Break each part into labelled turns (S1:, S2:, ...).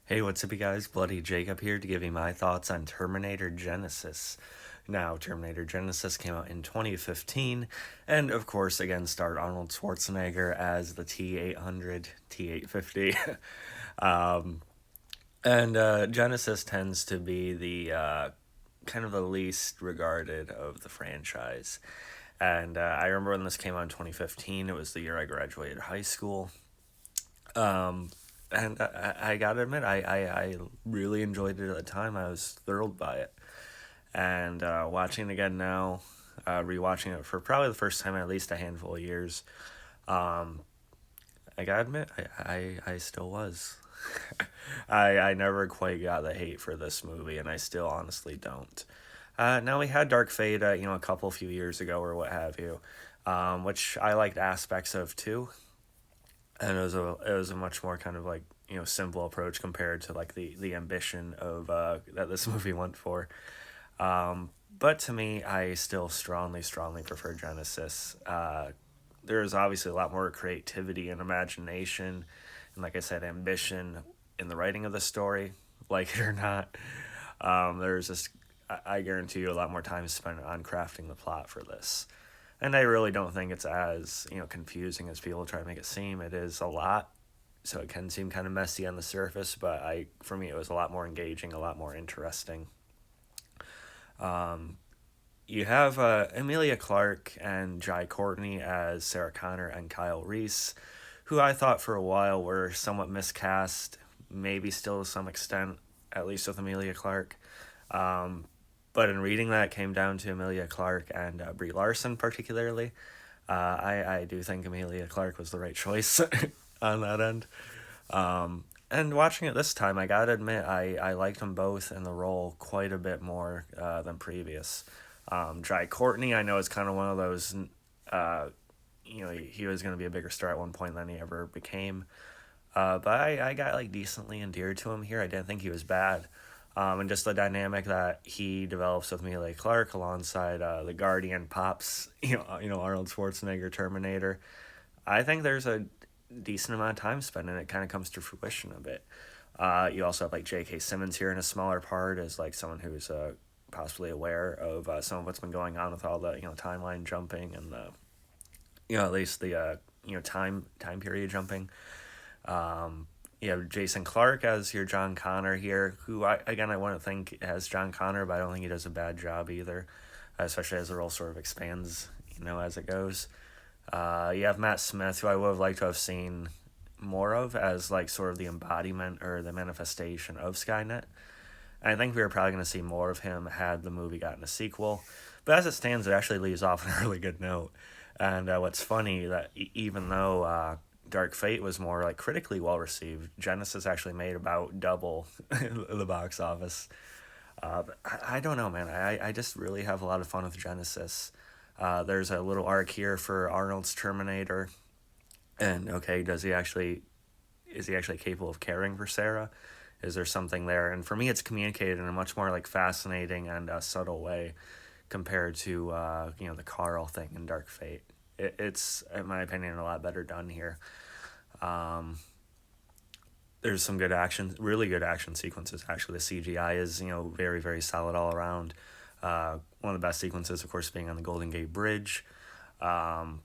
S1: Hey, what's up, you guys? Bloody Jacob here to give you my thoughts on Terminator Genisys. Now, Terminator Genisys came out in 2015, and of course, again, starred Arnold Schwarzenegger as the T-800, T-850. um, and Genisys tends to be the kind of the least regarded of the franchise. And I remember when this came out in 2015, it was the year I graduated high school. Um, and I gotta admit, I really enjoyed it at the time. I was thrilled by it. And watching it again now, rewatching it for probably the first time in at least a handful of years, um, I gotta admit, I still was. I never quite got the hate for this movie, and I still honestly don't. Now we had Dark Fate, a couple few years ago or what have you, which I liked aspects of too, and it was a much more kind of like simple approach compared to like the ambition of that this movie went for. But to me, I still strongly prefer Genesis. There's obviously a lot more creativity and imagination, and like I said, ambition in the writing of the story. Like it or not, there's just I guarantee you a lot more time spent on crafting the plot for this. And I really don't think it's as confusing as people try to make it seem. It is a lot, so it can seem kind of messy on the surface. But for me, it was a lot more engaging, a lot more interesting. Um, you have Emilia Clarke and Jai Courtney as Sarah Connor and Kyle Reese, who I thought for a while were somewhat miscast, maybe still to some extent, at least with Emilia Clarke. Um, but in reading that, it came down to Emilia Clarke and Brie Larson particularly. I do think Emilia Clarke was the right choice on that end. And watching it this time, I gotta admit, I liked them both in the role quite a bit more than previous. Jai Courtney, I know, is kind of one of those, he was going to be a bigger star at one point than he ever became. But I got like decently endeared to him here. I didn't think he was bad. And just the dynamic that he develops with Emilia Clarke alongside the Guardian Pops, Arnold Schwarzenegger Terminator. I think there's a decent amount of time spent, and it kind of comes to fruition a bit. You also have like J.K. Simmons here in a smaller part as like someone who's possibly aware of some of what's been going on with all the timeline jumping and the at least the time period jumping. You have Jason Clarke as your John Connor here, who I want to think as John Connor, but I don't think he does a bad job either, especially as the role sort of expands, as it goes. You have Matt Smith, who I would have liked to have seen more of as like sort of the embodiment or the manifestation of Skynet. And I think we were probably going to see more of him had the movie gotten a sequel. But as it stands, it actually leaves off on a really good note. And what's funny that even though Dark Fate was more like critically well received, Genisys actually made about double the box office. But I don't know, man. I just really have a lot of fun with Genisys. There's a little arc here for Arnold's Terminator, and okay, is he actually capable of caring for Sarah? Is there something there? And for me, it's communicated in a much more like fascinating and subtle way compared to the Carl thing in Dark Fate. It's in my opinion a lot better done here. Um, there's some good action, really good action sequences. Actually, the CGI is very very solid all around. One of the best sequences, of course, being on the Golden Gate Bridge. Um,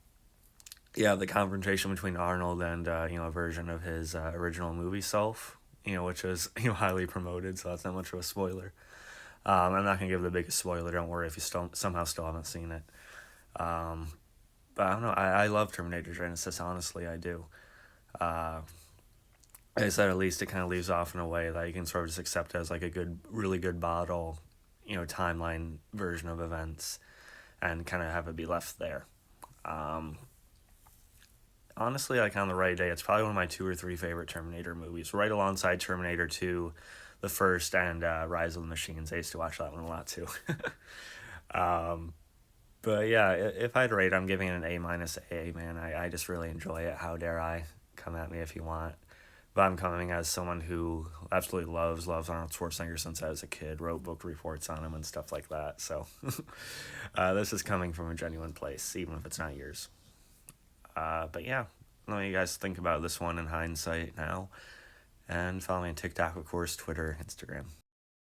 S1: yeah, the confrontation between Arnold and a version of his original movie self, which was highly promoted, so that's not much of a spoiler. I'm not gonna give the biggest spoiler. Don't worry if you still haven't seen it. Um, but I don't know. I love Terminator Genisys. Honestly, I do. Uh, I said at least it kind of leaves off in a way that you can sort of just accept as like a good, really good bottle, timeline version of events, and kind of have it be left there. Um, Honestly, like on the right day, it's probably one of my two or three favorite Terminator movies, right alongside Terminator 2, the first, and Rise of the Machines. I used to watch that one a lot too. um, but yeah, if I'd rate, I'm giving it an A minus A, man. I just really enjoy it. How dare I? Come at me if you want. But I'm coming as someone who absolutely loves Arnold Schwarzenegger since I was a kid, wrote book reports on him and stuff like that. So this is coming from a genuine place, even if it's not yours. But yeah, let me you guys think about this one in hindsight now. And follow me on TikTok, of course, Twitter, Instagram.